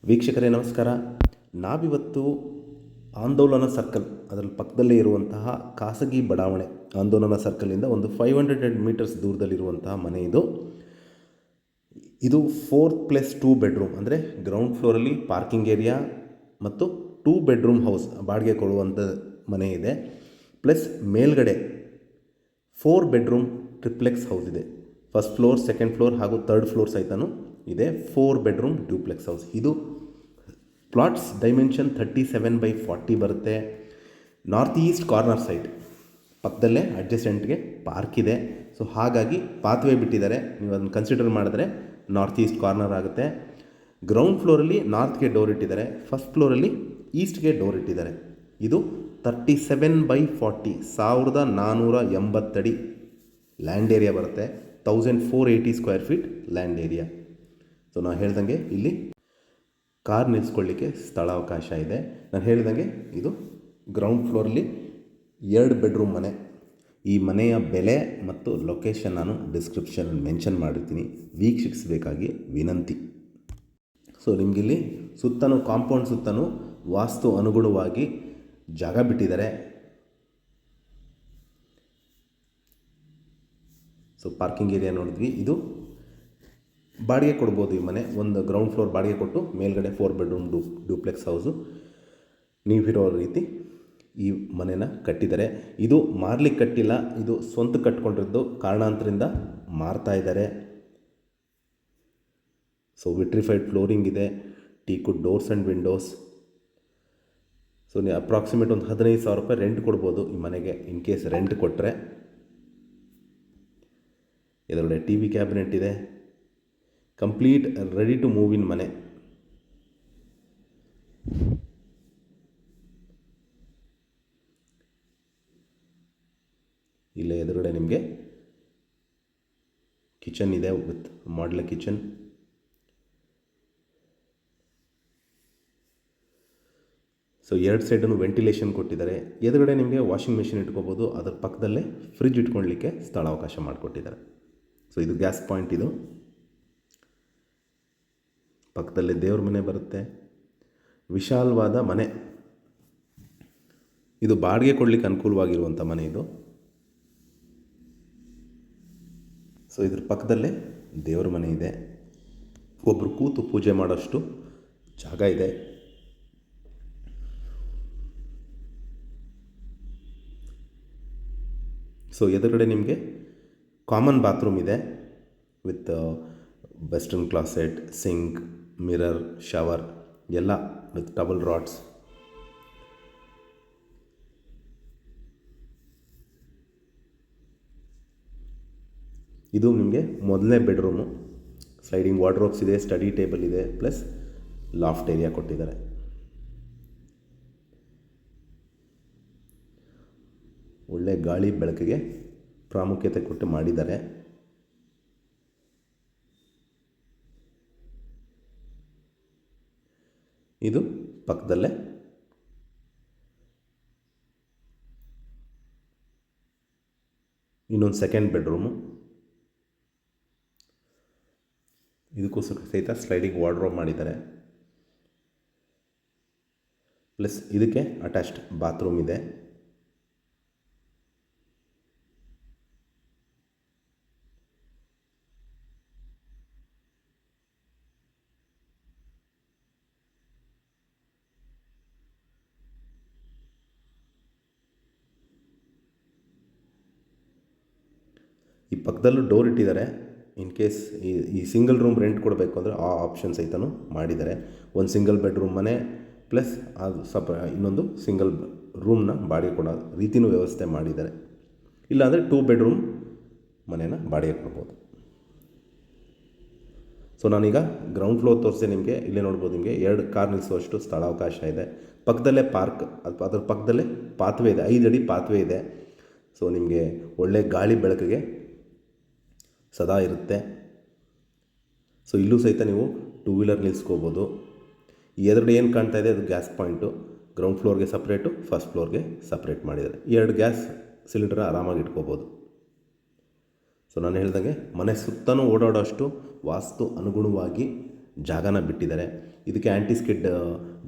ವೀಕ್ಷಕರೇ ನಮಸ್ಕಾರ. ನಾವಿವತ್ತು ಆಂದೋಲನ ಸರ್ಕಲ್ ಅದರಲ್ಲಿ ಪಕ್ಕದಲ್ಲೇ ಇರುವಂತಹ ಖಾಸಗಿ ಬಡಾವಣೆ ಆಂದೋಲನ ಸರ್ಕಲಿಂದ ಒಂದು 500 ಮೀಟರ್ಸ್ ದೂರದಲ್ಲಿರುವಂತಹ ಮನೆ ಇದು 4+2 ಬೆಡ್ರೂಮ್, ಅಂದರೆ ಗ್ರೌಂಡ್ ಫ್ಲೋರಲ್ಲಿ ಪಾರ್ಕಿಂಗ್ ಏರಿಯಾ ಮತ್ತು 2 ಬೆಡ್ರೂಮ್ ಹೌಸ್ ಬಾಡಿಗೆ ಕೊಡುವಂಥ ಮನೆ ಇದೆ. ಪ್ಲಸ್ ಮೇಲ್ಗಡೆ 4 ಬೆಡ್ರೂಮ್ ಟ್ರಿಪ್ಲೆಕ್ಸ್ ಹೌಸ್ ಇದೆ. ಫಸ್ಟ್ ಫ್ಲೋರ್, ಸೆಕೆಂಡ್ ಫ್ಲೋರ್ ಹಾಗೂ ಥರ್ಡ್ ಫ್ಲೋರ್ ಸಹಿತನೂ ಇದೆ. 4 ಬೆಡ್ರೂಮ್ ಡ್ಯೂಪ್ಲೆಕ್ಸ್ ಹೌಸ್. ಇದು ಪ್ಲಾಟ್ಸ್ ಡೈಮೆನ್ಷನ್ 37/40 ಬರುತ್ತೆ. ನಾರ್ತ್ ಈಸ್ಟ್ ಕಾರ್ನರ್ ಸೈಡ್, ಪಕ್ಕದಲ್ಲೇ ಅಡ್ಜಸೆಂಟ್ಗೆ ಪಾರ್ಕ್ ಇದೆ. ಸೊ ಹಾಗಾಗಿ ಪಾತ್ವೇ ಬಿಟ್ಟಿದ್ದಾರೆ. ನೀವು ಅದನ್ನು ಕನ್ಸಿಡರ್ ಮಾಡಿದ್ರೆ ನಾರ್ತ್ ಈಸ್ಟ್ ಕಾರ್ನರ್ ಆಗುತ್ತೆ. ಗ್ರೌಂಡ್ ಫ್ಲೋರಲ್ಲಿ ನಾರ್ತ್ಗೆ ಡೋರ್ ಇಟ್ಟಿದ್ದಾರೆ, ಫಸ್ಟ್ ಫ್ಲೋರಲ್ಲಿ ಈಸ್ಟ್ಗೆ ಡೋರ್ ಇಟ್ಟಿದ್ದಾರೆ. ಇದು 37/40 1480 ಅಡಿ ಲ್ಯಾಂಡ್ ಏರಿಯಾ ಬರುತ್ತೆ. 1480 square feet land area. So ನಾನು ಹೇಳ್ದಂಗೆ ಇಲ್ಲಿ ಕಾರ್ ನಿಲ್ಲಿಸ್ಕೊಳ್ಳಿಕ್ಕೆ ಸ್ಥಳಾವಕಾಶ ಇದೆ. ನಾನು ಹೇಳಿದಂಗೆ ಇದು ಗ್ರೌಂಡ್ ಫ್ಲೋರಲ್ಲಿ 2 ಬೆಡ್ರೂಮ್ ಮನೆ. ಈ ಮನೆಯ ಬೆಲೆ ಮತ್ತು ಲೊಕೇಶನ್ ನಾನು ಡಿಸ್ಕ್ರಿಪ್ಷನಲ್ಲಿ ಮೆನ್ಷನ್ ಮಾಡಿರ್ತೀನಿ, ವೀಕ್ಷಿಸಬೇಕಾಗಿ ವಿನಂತಿ. ಸೊ ನಿಮಗಿಲ್ಲಿ ಸುತ್ತಲೂ ಕಾಂಪೌಂಡ್ ಸುತ್ತಲೂ ವಾಸ್ತು ಅನುಗುಣವಾಗಿ ಜಾಗ ಬಿಟ್ಟಿದ್ದಾರೆ. ಸೊ ಪಾರ್ಕಿಂಗ್ ಏರಿಯಾ ನೋಡಿದ್ವಿ. ಇದು ಬಾಡಿಗೆ ಕೊಡ್ಬೋದು. ಈ ಮನೆ ಒಂದು ಗ್ರೌಂಡ್ ಫ್ಲೋರ್ ಬಾಡಿಗೆ ಕೊಟ್ಟು ಮೇಲ್ಗಡೆ 4 ಬೆಡ್ರೂಮ್ ಡ್ಯೂಪ್ಲೆಕ್ಸ್ ಹೌಸು ನೀವಿರೋ ರೀತಿ ಈ ಮನೆನ ಕಟ್ಟಿದ್ದಾರೆ. ಇದು ಮಾರ್ಲಿಕ್ಕೆ ಕಟ್ಟಿಲ್ಲ, ಇದು ಸ್ವಂತ ಕಟ್ಕೊಂಡಿದ್ದು ಕಾರಣಾಂತರಿಂದ ಮಾರ್ತಾ ಇದ್ದಾರೆ. ಸೊ ವಿಟ್ರಿಫೈಡ್ ಫ್ಲೋರಿಂಗ್ ಇದೆ, ಟೀಕುಡ್ ಡೋರ್ಸ್ ಆ್ಯಂಡ್ ವಿಂಡೋಸ್. ಸೊ ನೀವು ಅಪ್ರಾಕ್ಸಿಮೇಟ್ ಒಂದು 15,000 ರೂಪಾಯಿ ರೆಂಟ್ ಕೊಡ್ಬೋದು ಈ ಮನೆಗೆ. ಇನ್ ಕೇಸ್ ರೆಂಟ್ ಕೊಟ್ಟರೆ ಇದರೊಳಗೆ TV ಕ್ಯಾಬಿನೆಟ್ ಇದೆ. Complete ready to move in ಮನೆ. ಇಲ್ಲೇ ಎದುರುಗಡೆ ನಿಮಗೆ ಕಿಚನ್ ಇದೆ ವಿತ್ ಮಾಡ್ಯುಲರ್ ಕಿಚನ್. ಸೊ 2 ಸೈಡನ್ನು ವೆಂಟಿಲೇಷನ್ ಕೊಟ್ಟಿದ್ದಾರೆ. ಎದುರುಗಡೆ ನಿಮಗೆ ವಾಷಿಂಗ್ ಮೆಷಿನ್ ಇಟ್ಕೋಬೋದು. ಅದರ ಪಕ್ಕದಲ್ಲೇ ಫ್ರಿಜ್ ಇಟ್ಕೊಳ್ಳಲಿಕ್ಕೆ ಸ್ಥಳಾವಕಾಶ ಮಾಡಿಕೊಟ್ಟಿದ್ದಾರೆ. ಸೊ ಇದು ಗ್ಯಾಸ್ ಪಾಯಿಂಟ್. ಇದು ಪಕ್ಕದಲ್ಲೇ ದೇವ್ರ ಮನೆ ಬರುತ್ತೆ. ವಿಶಾಲವಾದ ಮನೆ. ಇದು ಬಾಡಿಗೆ ಕೊಡಲಿಕ್ಕೆ ಅನುಕೂಲವಾಗಿರುವಂಥ ಮನೆ ಇದು. ಸೊ ಇದ್ರ ಪಕ್ಕದಲ್ಲೇ ದೇವ್ರ ಮನೆ ಇದೆ. ಒಬ್ಬರು ಕೂತು ಪೂಜೆ ಮಾಡೋಷ್ಟು ಜಾಗ ಇದೆ. ಸೊ ಎದುರುಗಡೆ ನಿಮಗೆ ಕಾಮನ್ ಬಾತ್ರೂಮ್ ಇದೆ with western closet, sink, mirror, shower ಎಲ್ಲ ವಿತ್ ಡಬಲ್ ರಾಡ್ಸ್. ಇದು ನಿಮಗೆ ಮೊದಲನೇ ಬೆಡ್ರೂಮು. ಸ್ಲೈಡಿಂಗ್ ವಾರ್ಡ್ರೋಬ್ಸ್ ಇದೆ, ಸ್ಟಡಿ ಟೇಬಲ್ ಇದೆ, ಪ್ಲಸ್ ಲಾಫ್ಟ್ ಏರಿಯಾ ಕೊಟ್ಟಿದ್ದಾರೆ. ಒಳ್ಳೆ ಗಾಳಿ ಬೆಳಕಿಗೆ ಪ್ರಾಮುಖ್ಯತೆ ಕೊಟ್ಟು ಮಾಡಿದ್ದಾರೆ. ಇದು ಪಕ್ಕದಲ್ಲೇ ಇನ್ನೊಂದು ಸೆಕೆಂಡ್ ಬೆಡ್ರೂಮು. ಇದಕ್ಕೂ ಸಹಿತ ಸ್ಲೈಡಿಂಗ್ ವಾರ್ಡ್ರೋಬ್ ಮಾಡಿದ್ದಾರೆ. ಪ್ಲಸ್ ಇದಕ್ಕೆ ಅಟ್ಯಾಚ್ಡ್ ಬಾತ್ರೂಮ್ ಇದೆ. ಈ ಪಕ್ಕದಲ್ಲೂ ಡೋರ್ ಇಟ್ಟಿದ್ದಾರೆ. ಇನ್ ಕೇಸ್ ಈ ಸಿಂಗಲ್ ರೂಮ್ ರೆಂಟ್ ಕೊಡಬೇಕು ಅಂದರೆ ಆ ಆಪ್ಷನ್ ಸಹಿತನೂ ಮಾಡಿದ್ದಾರೆ. ಒಂದು ಸಿಂಗಲ್ ಬೆಡ್ರೂಮ್ ಮನೆ ಪ್ಲಸ್ ಅದು ಇನ್ನೊಂದು ಸಿಂಗಲ್ ರೂಮ್ನ ಬಾಡಿಗೆ ಕೊಡೋ ರೀತಿಯೂ ವ್ಯವಸ್ಥೆ ಮಾಡಿದ್ದಾರೆ. ಇಲ್ಲಾಂದರೆ 2 ಬೆಡ್ರೂಮ್ ಮನೇನ ಬಾಡಿಗೆ ಕೊಡ್ಬೋದು. ಸೊ ನಾನೀಗ ಗ್ರೌಂಡ್ ಫ್ಲೋರ್ ತೋರಿಸಿ ನಿಮಗೆ. ಇಲ್ಲೇ ನೋಡ್ಬೋದು, ನಿಮಗೆ 2 ಕಾರ್ ನಿಲ್ಲಿಸುವಷ್ಟು ಸ್ಥಳಾವಕಾಶ ಇದೆ. ಪಕ್ಕದಲ್ಲೇ ಪಾರ್ಕ್, ಅದರ ಪಕ್ಕದಲ್ಲೇ ಪಾತ್ವೇ ಇದೆ, 5 ಅಡಿ ಪಾತ್ವೇ ಇದೆ. ಸೊ ನಿಮಗೆ ಒಳ್ಳೆ ಗಾಳಿ ಬೆಳಕಿಗೆ ಸದಾ ಇರುತ್ತೆ. ಸೊ ಇಲ್ಲೂ ಸಹಿತ ನೀವು 2 ವೀಲರ್ ನಿಲ್ಲಿಸ್ಕೋಬೋದು. ಈ ಎದುರುಗಡೆ ಏನು ಕಾಣ್ತಾ ಇದೆ ಅದು ಗ್ಯಾಸ್ ಪಾಯಿಂಟು. ಗ್ರೌಂಡ್ ಫ್ಲೋರ್ಗೆ ಸಪ್ರೇಟು, ಫಸ್ಟ್ ಫ್ಲೋರ್ಗೆ ಸಪ್ರೇಟ್ ಮಾಡಿದ್ದಾರೆ. 2 ಗ್ಯಾಸ್ ಸಿಲಿಂಡರ್ ಆರಾಮಾಗಿ ಇಟ್ಕೋಬೋದು. ಸೊ ನಾನು ಹೇಳ್ದಂಗೆ ಮನೆ ಸುತ್ತಲೂ ಓಡಾಡೋಷ್ಟು ವಾಸ್ತು ಅನುಗುಣವಾಗಿ ಜಾಗನ ಬಿಟ್ಟಿದ್ದಾರೆ. ಇದಕ್ಕೆ ಆ್ಯಂಟಿ ಸ್ಕಿಡ್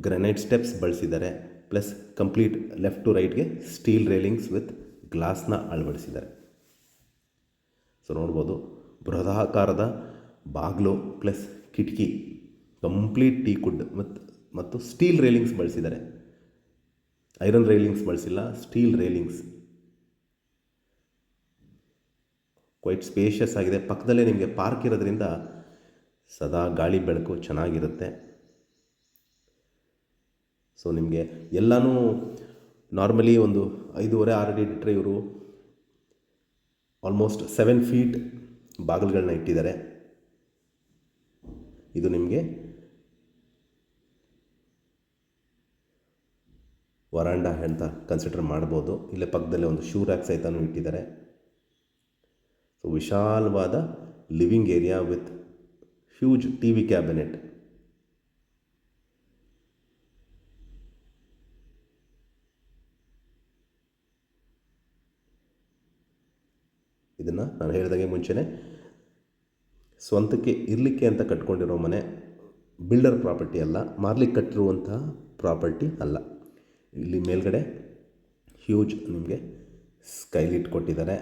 ಗ್ರನೈಟ್ ಸ್ಟೆಪ್ಸ್ ಬಳಸಿದ್ದಾರೆ. ಪ್ಲಸ್ ಕಂಪ್ಲೀಟ್ ಲೆಫ್ಟ್ ಟು ರೈಟ್ಗೆ ಸ್ಟೀಲ್ ರೈಲಿಂಗ್ಸ್ ವಿತ್ ಗ್ಲಾಸ್ನ ಅಳವಡಿಸಿದ್ದಾರೆ. ಸೊ ನೋಡ್ಬೋದು ಬೃಹದಾಕಾರದ ಬಾಗಿಲು ಪ್ಲಸ್ ಕಿಟಕಿ, ಕಂಪ್ಲೀಟ್ ಟೀಕುಡ್ ಮತ್ತು ಸ್ಟೀಲ್ ರೈಲಿಂಗ್ಸ್ ಬಳಸಿದ್ದಾರೆ. ಐರನ್ ರೈಲಿಂಗ್ಸ್ ಬಳಸಿಲ್ಲ, ಸ್ಟೀಲ್ ರೈಲಿಂಗ್ಸ್. ಕ್ವೈಟ್ ಸ್ಪೇಷಿಯಸ್ ಆಗಿದೆ. ಪಕ್ಕದಲ್ಲೇ ನಿಮಗೆ ಪಾರ್ಕ್ ಇರೋದ್ರಿಂದ ಸದಾ ಗಾಳಿ ಬೆಳಕು ಚೆನ್ನಾಗಿರುತ್ತೆ. ಸೊ ನಿಮಗೆ ಎಲ್ಲನೂ ನಾರ್ಮಲಿ ಒಂದು 5.5-6 ಅಡಿ ಇಟ್ಟರೆ ಇವರು ಆಲ್ಮೋಸ್ಟ್ 7 ಫೀಟ್ ಬಾಗಿಲುಗಳನ್ನ ಇಟ್ಟಿದ್ದಾರೆ. ಇದು ನಿಮಗೆ ವರಾಂಡ ಅಂತ ಕನ್ಸಿಡರ್ ಮಾಡ್ಬೋದು. ಇಲ್ಲೇ ಪಕ್ಕದಲ್ಲೇ ಒಂದು ಶೂ ರ್ಯಾಕ್ ಸಹಿತನೂ ಇಟ್ಟಿದ್ದಾರೆ. ಸೊ ವಿಶಾಲವಾದ living area with huge T V cabinet. ಇದನ್ನು ನಾನು ಹೇಳಿದಾಗೆ ಮುಂಚೆನೇ ಸ್ವಂತಕ್ಕೆ ಇರಲಿಕ್ಕೆ ಅಂತ ಕಟ್ಕೊಂಡಿರೋ ಮನೆ, ಬಿಲ್ಡರ್ ಪ್ರಾಪರ್ಟಿ ಅಲ್ಲ, ಮಾರ್ಲಿಕ್ಕೆ ಕಟ್ಟಿರುವಂತಹ ಪ್ರಾಪರ್ಟಿ ಅಲ್ಲ. ಇಲ್ಲಿ ಮೇಲ್ಗಡೆ ಹ್ಯೂಜ್ ನಿಮಗೆ ಸ್ಕೈಲಿಟ್ ಕೊಟ್ಟಿದ್ದಾರೆ.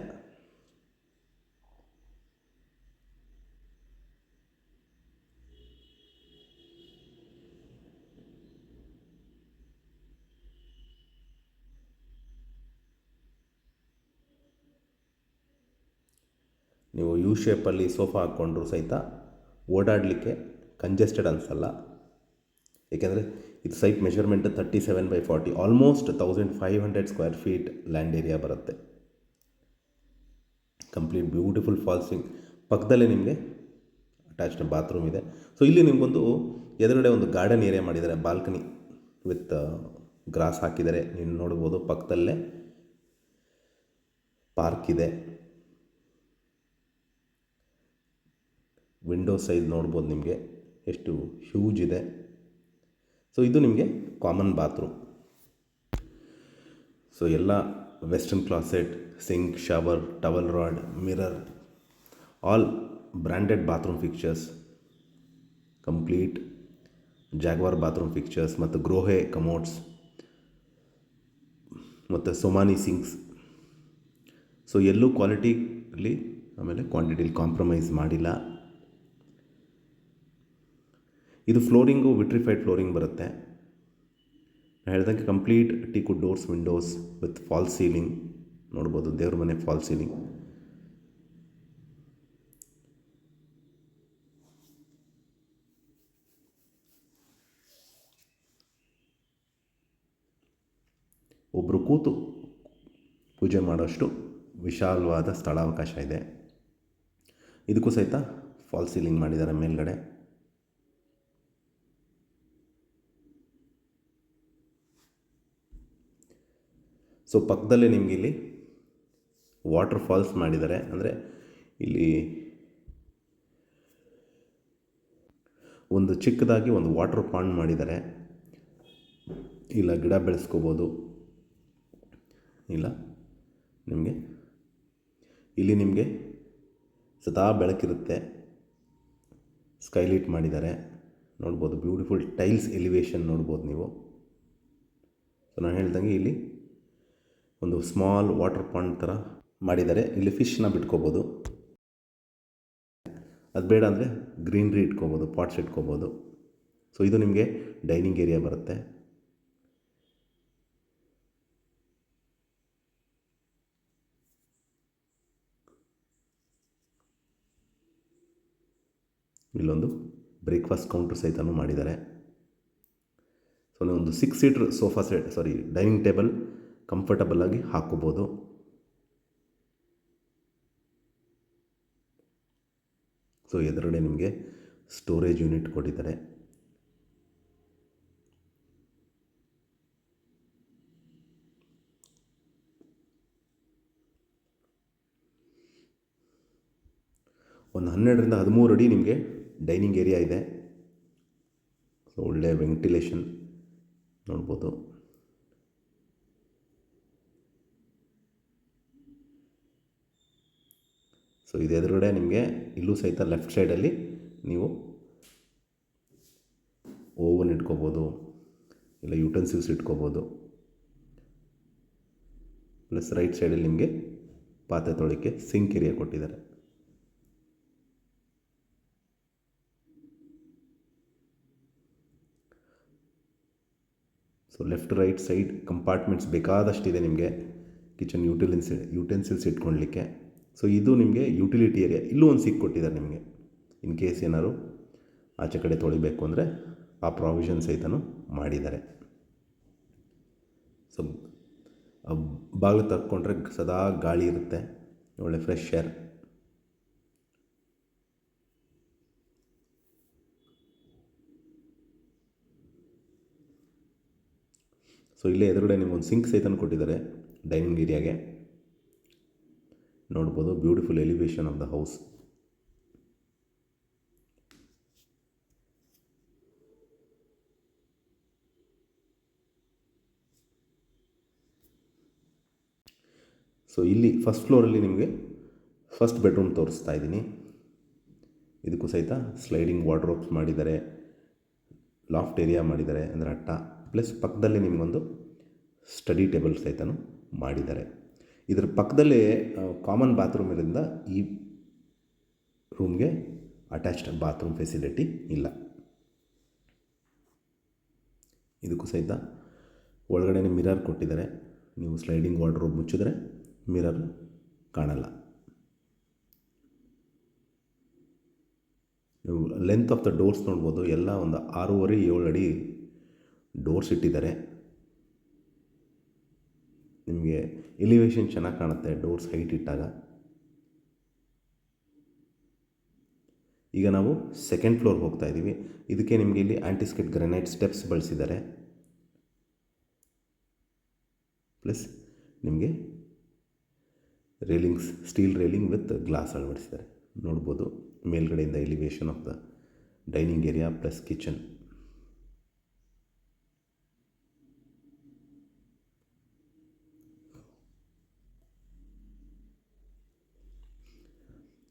ನೀವು ಯು ಶೇಪಲ್ಲಿ ಸೋಫಾ ಹಾಕ್ಕೊಂಡ್ರು ಸಹಿತ ಓಡಾಡಲಿಕ್ಕೆ ಕಂಜೆಸ್ಟೆಡ್ ಅನಿಸಲ್ಲ. ಏಕೆಂದರೆ ಇದು site measurement 37/40, almost 1500 square feet land area ಬರುತ್ತೆ. Complete beautiful false ceiling. ಪಕ್ಕದಲ್ಲೇ ನಿಮಗೆ ಅಟ್ಯಾಚ್ಡ್ ಬಾತ್ರೂಮ್ ಇದೆ. ಸೊ ಇಲ್ಲಿ ನಿಮಗೊಂದು ಎದುರುಗಡೆ ಒಂದು ಗಾರ್ಡನ್ ಏರಿಯಾ ಮಾಡಿದ್ದಾರೆ, ಬಾಲ್ಕನಿ ವಿತ್ ಗ್ರಾಸ್ ಹಾಕಿದ್ದಾರೆ. ನೀವು ನೋಡ್ಬೋದು ಪಕ್ಕದಲ್ಲೇ ಪಾರ್ಕ್ ಇದೆ. ವಿಂಡೋ ಸೈಜ್ ನೋಡ್ಬೋದು ನಿಮಗೆ ಎಷ್ಟು ಹ್ಯೂಜ್ ಇದೆ. ಸೊ ಇದು ನಿಮಗೆ ಕಾಮನ್ ಬಾತ್ರೂಮ್. ಸೊ ಎಲ್ಲ western closet, sink, shower, towel rod, mirror, all branded bathroom fixtures, complete Jaquar bathroom fixtures ಮತ್ತು ಗ್ರೋಹೆ ಕಮೋಡ್ಸ್ ಮತ್ತು ಸೊಮಾನಿ ಸಿಂಕ್ಸ್. ಸೊ ಎಲ್ಲೂ ಕ್ವಾಲಿಟಿಲಿ ಆಮೇಲೆ ಕ್ವಾಂಟಿಟಿಲಿ ಕಾಂಪ್ರಮೈಸ್ ಮಾಡಿಲ್ಲ. ಇದು ಫ್ಲೋರಿಂಗು ವಿಟ್ರಿಫೈಡ್ ಫ್ಲೋರಿಂಗ್ ಬರುತ್ತೆ. ನಾನು ಹೇಳ್ದಂಗೆ complete ಟೀಕುಡ್ doors, Windows with falls ceiling ನೋಡ್ಬೋದು. ದೇವ್ರ ಮನೆ ಫಾಲ್ಸ್ ಸೀಲಿಂಗ್. ಒಬ್ಬರು ಕೂತು ಪೂಜೆ ಮಾಡೋಷ್ಟು ವಿಶಾಲವಾದ ಸ್ಥಳಾವಕಾಶ ಇದೆ. ಇದಕ್ಕೂ ಸಹಿತ ಫಾಲ್ಸ್ ಸೀಲಿಂಗ್ ಮಾಡಿದ್ದಾರೆ ಮೇಲ್ಗಡೆ. ಸೊ ಪಕ್ಕದಲ್ಲೇ ನಿಮಗೆ ಇಲ್ಲಿ ವಾಟರ್ ಫಾಲ್ಸ್ ಮಾಡಿದ್ದಾರೆ. ಅಂದರೆ ಇಲ್ಲಿ ಒಂದು ಚಿಕ್ಕದಾಗಿ ಒಂದು ವಾಟರ್ ಪಾಂಡ್ ಮಾಡಿದ್ದಾರೆ. ಇಲ್ಲ ಗಿಡ ಬೆಳೆಸ್ಕೋಬೋದು. ಇಲ್ಲ ನಿಮಗೆ ಇಲ್ಲಿ ನಿಮಗೆ ಸದಾ ಬೆಳಕಿರುತ್ತೆ. ಸ್ಕೈಲೈಟ್ ಮಾಡಿದ್ದಾರೆ ನೋಡ್ಬೋದು. ಬ್ಯೂಟಿಫುಲ್ ಟೈಲ್ಸ್ ಎಲಿವೇಶನ್ ನೋಡ್ಬೋದು ನೀವು. ಸೊ ನಾನು ಹೇಳ್ದಂಗೆ ಇಲ್ಲಿ ಒಂದು ಸ್ಮಾಲ್ ವಾಟರ್ ಪಾಂಡ್ ಥರ ಮಾಡಿದ್ದಾರೆ. ಇಲ್ಲಿ ಫಿಶ್ನ ಬಿಟ್ಕೋಬೋದು. ಅದು ಬೇಡ ಅಂದರೆ ಗ್ರೀನ್ರಿ ಇಟ್ಕೋಬೋದು, ಪಾಟ್ಸ್ ಇಟ್ಕೋಬೋದು. ಸೊ ಇದು ನಿಮಗೆ ಡೈನಿಂಗ್ ಏರಿಯಾ ಬರುತ್ತೆ. ಇಲ್ಲೊಂದು ಬ್ರೇಕ್ಫಾಸ್ಟ್ ಕೌಂಟರ್ ಸಹಿತನೂ ಮಾಡಿದ್ದಾರೆ. ಸೊ ಒಂದು 6 seater sofa set, dining table ಕಂಫರ್ಟಬಲ್ಲಾಗಿ ಹಾಕ್ಕೋಬೋದು. ಸೊ ಎದುರುಗಡೆ ನಿಮಗೆ ಸ್ಟೋರೇಜ್ ಯೂನಿಟ್ ಕೊಟ್ಟಿದ್ದಾರೆ. ಒಂದು 12ರಿಂದ 13 ಅಡಿ ನಿಮಗೆ ಡೈನಿಂಗ್ ಏರಿಯಾ ಇದೆ. ಸೊ ಒಳ್ಳೆಯ ವೆಂಟಿಲೇಷನ್ ನೋಡ್ಬೋದು. ಸೊ ಇದು ಎದುರುಗಡೆ ನಿಮಗೆ ಇಲ್ಲೂ ಸಹಿತ ಲೆಫ್ಟ್ ಸೈಡಲ್ಲಿ ನೀವು ಓವನ್ ಇಟ್ಕೋಬೋದು, ಇಲ್ಲ ಯುಟೆನ್ಸಿಲ್ಸ್ ಇಟ್ಕೋಬೋದು. ಪ್ಲಸ್ ರೈಟ್ ಸೈಡಲ್ಲಿ ನಿಮಗೆ ಪಾತ್ರೆ ತೊಳಿಕ್ಕೆ ಸಿಂಕ್ ಏರಿಯಾ ಕೊಟ್ಟಿದ್ದಾರೆ. So left right side compartments ಬೇಕಾದಷ್ಟಿದೆ ನಿಮಗೆ ಕಿಚನ್ ಯುಟೆನ್ಸಿಲ್ಸ್ ಇಟ್ಕೊಳ್ಲಿಕ್ಕೆ. ಸೊ ಇದು ನಿಮಗೆ ಯುಟಿಲಿಟಿ ಏರಿಯಾ. ಇಲ್ಲೂ ಒಂದು ಸಿಂಕ್ ಕೊಟ್ಟಿದ್ದಾರೆ ನಿಮಗೆ, ಇನ್ ಕೇಸ್ ಏನಾದ್ರು ಆಚೆ ಕಡೆ ತೊಳಿಬೇಕು ಅಂದರೆ ಆ ಪ್ರಾವಿಷನ್ ಸಹಿತನೂ ಮಾಡಿದ್ದಾರೆ. ಸೊ ಬಾಗಿಲು ತಕ್ಕೊಂಡ್ರೆ ಸದಾ ಗಾಳಿ ಇರುತ್ತೆ, ಒಳ್ಳೆ ಫ್ರೆಶ್ ಏರ್. ಸೊ ಇಲ್ಲೇ ಎದುರುಗಡೆ ನಿಮ್ಗೊಂದು ಸಿಂಕ್ ಸಹಿತನೂ ಕೊಟ್ಟಿದ್ದಾರೆ ಡೈನಿಂಗ್ ಏರಿಯಾಗೆ. ನೋಡ್ಬೋದು beautiful elevation of the house. So ಇಲ್ಲಿ ಫಸ್ಟ್ ಫ್ಲೋರಲ್ಲಿ ನಿಮಗೆ ಫಸ್ಟ್ ಬೆಡ್ರೂಮ್ ತೋರಿಸ್ತಾ ಇದ್ದೀನಿ. ಇದಕ್ಕೂ ಸಹಿತ ಸ್ಲೈಡಿಂಗ್ ವಾರ್ಡ್ರೋಬ್ಸ್ ಮಾಡಿದ್ದಾರೆ, ಲಾಫ್ಟ್ ಏರಿಯಾ ಮಾಡಿದ್ದಾರೆ ಅಂದರೆ ಅಟ್ಟ. ಪ್ಲಸ್ ಪಕ್ಕದಲ್ಲಿ ನಿಮಗೊಂದು ಸ್ಟಡಿ ಟೇಬಲ್ ಸಹಿತನೂ ಮಾಡಿದ್ದಾರೆ. ಇದರ ಪಕ್ಕದಲ್ಲೇ ಕಾಮನ್ ಬಾತ್ರೂಮ್ ಇರೋದ್ರಿಂದ ಈ ರೂಮ್ಗೆ ಅಟ್ಯಾಚ್ಡ್ ಬಾತ್ರೂಮ್ ಫೆಸಿಲಿಟಿ ಇಲ್ಲ. ಇದಕ್ಕೂ ಸಹಿತ ಒಳಗಡೆ ಮಿರರ್ ಕೊಟ್ಟಿದ್ದಾರೆ. ನೀವು ಸ್ಲೈಡಿಂಗ್ ವಾರ್ಡ್ರೋಬ್ ಮುಚ್ಚಿದ್ರೆ ಮಿರರ್ ಕಾಣಲ್ಲ. ನೀವು ಲೆಂತ್ ಆಫ್ ದ ಡೋರ್ಸ್ ನೋಡ್ಬೋದು, ಎಲ್ಲ ಒಂದು 6.5-7 ಅಡಿ ಡೋರ್ಸ್ ಇಟ್ಟಿದ್ದಾರೆ. ನಿಮಗೆ ಎಲಿವೇಶನ್ ಚೆನ್ನಾಗಿ ಕಾಣುತ್ತೆ ಡೋರ್ಸ್ ಹೈಟ್ ಇಟ್ಟಾಗ. ಈಗ ನಾವು ಸೆಕೆಂಡ್ ಫ್ಲೋರ್ಗೆ ಹೋಗ್ತಾ ಇದ್ದೀವಿ. ಇದಕ್ಕೆ ನಿಮಗೆ ಇಲ್ಲಿ ಆಂಟಿಸ್ಕೆಟ್ ಗ್ರಾನೈಟ್ ಸ್ಟೆಪ್ಸ್ ಬಳಸಿದ್ದಾರೆ. ಪ್ಲಸ್ ನಿಮಗೆ railings, steel railing with glass ಅಳವಡಿಸಿದ್ದಾರೆ. ನೋಡ್ಬೋದು ಮೇಲ್ಗಡೆಯಿಂದ elevation of the dining area plus kitchen.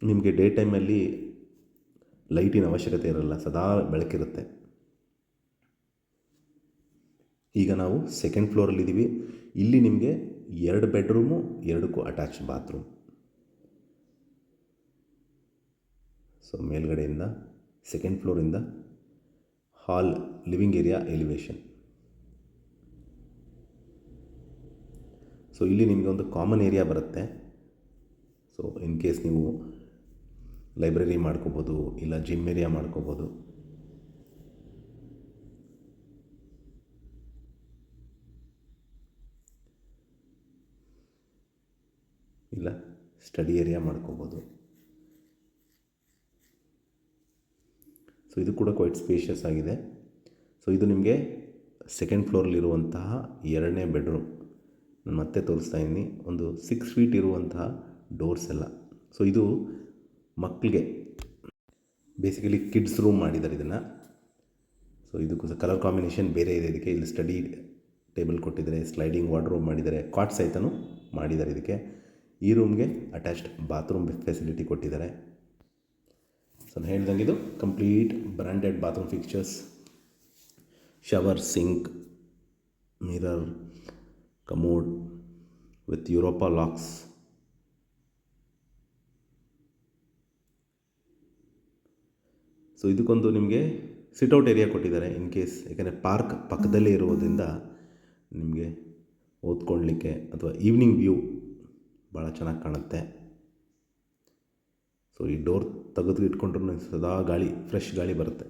ನಿಮಗೆ ಡೇ ಟೈಮಲ್ಲಿ ಲೈಟಿನ ಅವಶ್ಯಕತೆ ಇರಲ್ಲ, ಸದಾ ಬೆಳಕಿರುತ್ತೆ. ಈಗ ನಾವು ಸೆಕೆಂಡ್ ಫ್ಲೋರಲ್ಲಿದ್ದೀವಿ. ಇಲ್ಲಿ ನಿಮಗೆ 2 ಬೆಡ್ರೂಮು, 2ಕ್ಕೂ ಅಟ್ಯಾಚ್ ಬಾತ್ರೂಮ್. ಸೊ ಮೇಲ್ಗಡೆಯಿಂದ ಸೆಕೆಂಡ್ ಫ್ಲೋರಿಂದ hall, living area elevation. So ಇಲ್ಲಿ ನಿಮಗೆ ಒಂದು ಕಾಮನ್ ಏರಿಯಾ ಬರುತ್ತೆ. ಸೊ ಇನ್ ಕೇಸ್ ನೀವು ಲೈಬ್ರರಿ ಮಾಡ್ಕೋಬೋದು, ಇಲ್ಲ ಜಿಮ್ ಏರಿಯಾ ಮಾಡ್ಕೋಬೋದು. ಇಲ್ಲ ಸ್ಟಡಿ ಏರಿಯಾ ಮಾಡ್ಕೋಬೋದು. ಸೊ ಇದು ಕೂಡ ಕ್ವೈಟ್ ಸ್ಪೇಷಿಯಸ್ ಆಗಿದೆ. ಸೊ ಇದು ನಿಮಗೆ ಸೆಕೆಂಡ್ ಫ್ಲೋರಲ್ಲಿರುವಂತಹ 2ನೇ ಬೆಡ್ರೂಮ್. ನಾನು ಮತ್ತೆ ತೋರಿಸ್ತಾ ಇದ್ದೀನಿ. ಒಂದು 6 ಫೀಟ್ ಇರುವಂತಹ ಡೋರ್ಸ್ ಎಲ್ಲ. ಸೊ ಇದು ಮಕ್ಕಳಿಗೆ ಬೇಸಿಕಲಿ ಕಿಡ್ಸ್ ರೂಮ್ ಮಾಡಿದ್ದಾರೆ ಇದನ್ನು. ಸೊ ಇದಕ್ಕೂ ಕಲರ್ ಕಾಂಬಿನೇಷನ್ ಬೇರೆ ಇದೆ. ಇದಕ್ಕೆ ಇಲ್ಲಿ ಸ್ಟಡಿ ಟೇಬಲ್ ಕೊಟ್ಟಿದ್ದಾರೆ, ಸ್ಲೈಡಿಂಗ್ ವಾರ್ಡ್ರೋಬ್ ಮಾಡಿದ್ದಾರೆ, ಕಾಟ್ ಸಹಿತನೂ ಮಾಡಿದ್ದಾರೆ. ಇದಕ್ಕೆ ಈ ರೂಮ್ಗೆ ಅಟ್ಯಾಚ್ಡ್ ಬಾತ್ರೂಮ್ ಫೆಸಿಲಿಟಿ ಕೊಟ್ಟಿದ್ದಾರೆ. ಸೊ ನಾನು ಹೇಳ್ದಂಗೆ ಇದು complete branded bathroom fixtures, shower, sink, mirror, commode with Europa locks. So ಇದಕ್ಕೊಂದು ನಿಮಗೆ ಸಿಟ್ಔಟ್ ಏರಿಯಾ ಕೊಟ್ಟಿದ್ದಾರೆ ಇನ್ ಕೇಸ್, ಯಾಕೆಂದರೆ ಪಾರ್ಕ್ ಪಕ್ಕದಲ್ಲೇ ಇರೋದ್ರಿಂದ ನಿಮಗೆ ಓದ್ಕೊಳ್ಳಲಿಕ್ಕೆ ಅಥವಾ ಈವ್ನಿಂಗ್ ವ್ಯೂ ಭಾಳ ಚೆನ್ನಾಗಿ ಕಾಣುತ್ತೆ. ಸೊ ಈ ಡೋರ್ ತೆಗೆದು ಇಟ್ಕೊಂಡ್ರೂ ಸದಾ ಗಾಳಿ, ಫ್ರೆಶ್ ಗಾಳಿ ಬರುತ್ತೆ.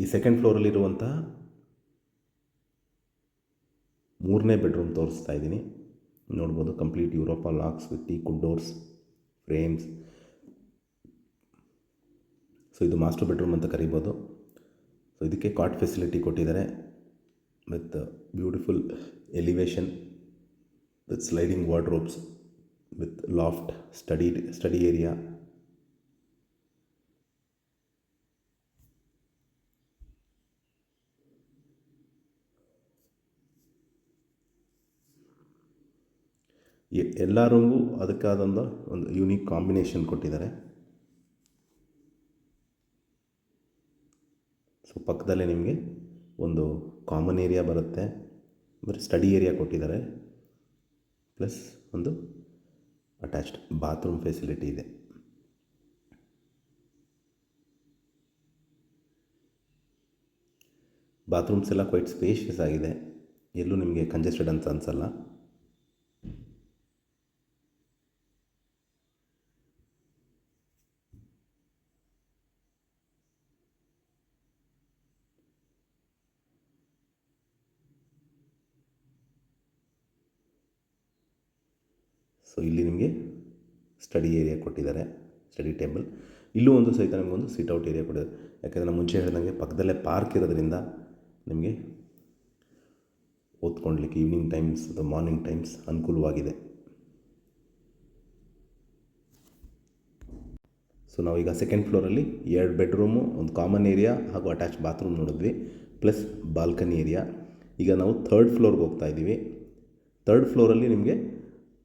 ಈ ಸೆಕೆಂಡ್ ಫ್ಲೋರಲ್ಲಿರುವಂತಹ 3ನೇ ಬೆಡ್ರೂಮ್ ತೋರಿಸ್ತಾ ಇದ್ದೀನಿ. ನೋಡ್ಬೋದು complete Europa locks with teakwood doors, frames. So ಇದು ಮಾಸ್ಟರ್ ಬೆಡ್ರೂಮ್ ಅಂತ ಕರಿಬೋದು. ಸೊ ಇದಕ್ಕೆ ಕಾಟ್ ಫೆಸಿಲಿಟಿ ಕೊಟ್ಟಿದ್ದಾರೆ with beautiful elevation with sliding wardrobes with loft, study area. ಎಲ್ಲ ರೂಮ್ಗೂ ಅದಕ್ಕಾದಂಥ ಒಂದು ಯೂನಿಕ್ ಕಾಂಬಿನೇಷನ್ ಕೊಟ್ಟಿದ್ದಾರೆ. ಸೊ ಪಕ್ಕದಲ್ಲೇ ನಿಮಗೆ ಒಂದು ಕಾಮನ್ ಏರಿಯಾ ಬರುತ್ತೆ, ಬರೀ ಸ್ಟಡಿ ಏರಿಯಾ ಕೊಟ್ಟಿದ್ದಾರೆ, ಪ್ಲಸ್ ಒಂದು ಅಟ್ಯಾಚ್ಡ್ ಬಾತ್ರೂಮ್ ಫೆಸಿಲಿಟಿ ಇದೆ. ಬಾತ್ರೂಮ್ಸ್ ಎಲ್ಲ ಕ್ವೈಟ್ ಸ್ಪೇಷಿಯಸ್ ಆಗಿದೆ, ಎಲ್ಲೂ ನಿಮಗೆ ಕಂಜೆಸ್ಟೆಡ್ ಅಂತ ಅನಿಸಲ್ಲ. ಸೊ ಇಲ್ಲಿ ನಿಮಗೆ ಸ್ಟಡಿ ಏರಿಯಾ ಕೊಟ್ಟಿದ್ದಾರೆ, ಸ್ಟಡಿ ಟೇಬಲ್. ಇಲ್ಲೂ ಒಂದು ಸಹಿತ ನಿಮಗೊಂದು ಸಿಟ್ಔಟ್ ಏರಿಯಾ ಕೊಟ್ಟಿದ್ದಾರೆ. ಯಾಕೆಂದರೆ ನಾನು ಮುಂಚೆ ಹೇಳಿದಂಗೆ ಪಕ್ಕದಲ್ಲೇ ಪಾರ್ಕ್ ಇರೋದ್ರಿಂದ ನಿಮಗೆ ಓದ್ಕೊಳ್ಲಿಕ್ಕೆ ಈವ್ನಿಂಗ್ ಟೈಮ್ಸ್ ಅಥವಾ ಮಾರ್ನಿಂಗ್ ಟೈಮ್ಸ್ ಅನುಕೂಲವಾಗಿದೆ. ಸೊ ನಾವೀಗ ಸೆಕೆಂಡ್ ಫ್ಲೋರಲ್ಲಿ 2 ಬೆಡ್ರೂಮು, ಒಂದು ಕಾಮನ್ ಏರಿಯಾ ಹಾಗೂ ಅಟ್ಯಾಚ್ ಬಾತ್ರೂಮ್ ನೋಡಿದ್ವಿ, ಪ್ಲಸ್ ಬಾಲ್ಕನಿ ಏರಿಯಾ. ಈಗ ನಾವು 3rd ಫ್ಲೋರ್ಗೆ ಹೋಗ್ತಾ ಇದ್ದೀವಿ. 3rd ಫ್ಲೋರಲ್ಲಿ ನಿಮಗೆ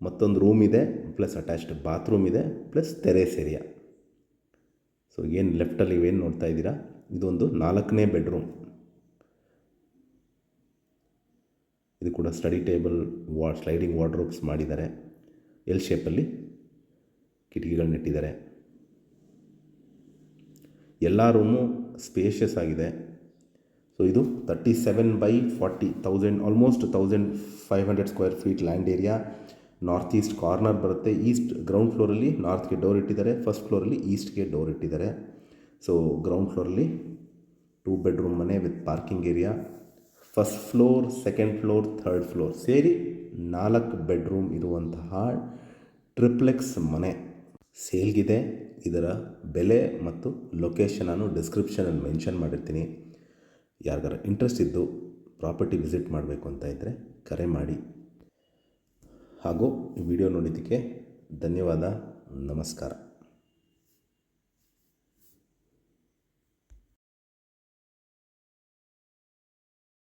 ಮತ್ತೊಂದು ರೂಮ್ ಇದೆ, ಪ್ಲಸ್ ಅಟ್ಯಾಚ್ಡ್ ಬಾತ್ರೂಮ್ ಇದೆ, ಪ್ಲಸ್ ಟೆರೇಸ್ ಏರಿಯಾ. ಸೊ ಏನು ಲೆಫ್ಟಲ್ಲಿ ಇವೇನು ನೋಡ್ತಾ ಇದ್ದೀರಾ, ಇದೊಂದು 4ನೇ ಬೆಡ್ರೂಮ್. ಇದು ಕೂಡ ಸ್ಟಡಿ ಟೇಬಲ್, ಸ್ಲೈಡಿಂಗ್ ವಾರ್ಡ್ರೋಬ್ಸ್ ಮಾಡಿದ್ದಾರೆ. ಎಲ್ ಶೇಪಲ್ಲಿ ಕಿಟಕಿಗಳನ್ನಿಟ್ಟಿದ್ದಾರೆ. ಎಲ್ಲ ರೂಮು ಸ್ಪೇಷಿಯಸ್ ಆಗಿದೆ. ಸೊ ಇದು 37/40,000, almost 1500 square feet land area. North east corner ಬರುತ್ತೆ. ಈಸ್ಟ್ ಗ್ರೌಂಡ್ ಫ್ಲೋರಲ್ಲಿ ನಾರ್ತ್ಗೆ ಡೋರ್ ಇಟ್ಟಿದ್ದಾರೆ, ಫಸ್ಟ್ ಫ್ಲೋರಲ್ಲಿ ಈಸ್ಟ್ಗೆ ಡೋರ್ ಇಟ್ಟಿದ್ದಾರೆ. ಸೊ ಗ್ರೌಂಡ್ ಫ್ಲೋರಲ್ಲಿ 2 ಬೆಡ್ರೂಮ್ ಮನೆ with parking area. First floor, second floor, 3rd floor ಸೇರಿ 4 ಬೆಡ್ರೂಮ್ ಇರುವಂತಹ ಟ್ರಿಪ್ಲೆಕ್ಸ್ ಮನೆ ಸೇಲ್ಗಿದೆ. ಇದರ ಬೆಲೆ ಮತ್ತು ಲೊಕೇಶನ್ ನಾನು ಡಿಸ್ಕ್ರಿಪ್ಷನಲ್ಲಿ ಮೆನ್ಷನ್ ಮಾಡಿರ್ತೀನಿ. ಯಾರಿಗಾರ ಇಂಟ್ರೆಸ್ಟ್ ಇದ್ದು ಪ್ರಾಪರ್ಟಿ ವಿಸಿಟ್ ಮಾಡಬೇಕು ಅಂತ ಇದ್ದರೆ ಕರೆ ಮಾಡಿ. ಹಾಗೂ ಈ ವಿಡಿಯೋ ನೋಡಿದ್ದಕ್ಕೆ ಧನ್ಯವಾದ. ನಮಸ್ಕಾರ.